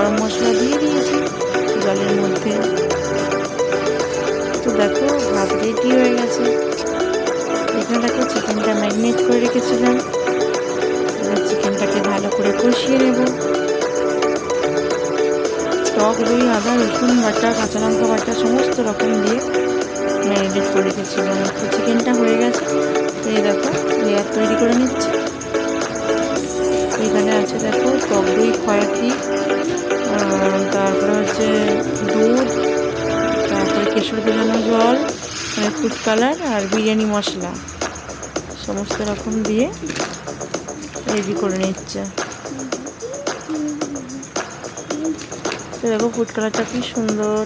গরম মশলা দিয়ে দিয়েছি জলের মধ্যে। তো দেখো ভাত রেডি হয়ে গেছে। এখানে দেখো চিকেনটা ম্যারিনেট করে রেখেছিলাম। এবার চিকেনটাকে ভালো করে কষিয়ে নেব। টক দই, আদা, রসুন বাটা, কাঁচা লঙ্কা বাটা সমস্ত রকম দিয়ে ম্যারিনেট করে রেখেছিলাম। তো চিকেনটা হয়ে গেছে। তো এই দেখো লেয়ার তৈরি করে নিচ্ছি। এখানে আছে দেখো টক দই, খয়াটি, তারপরে হচ্ছে দুধ, তারপরে কেশর ভেজানো জল, ফুড কালার আর বিরিয়ানি মশলা সমস্ত রকম দিয়ে রেডি করে নিচ্ছে। তো দেখো ফুড কালারটা কি সুন্দর।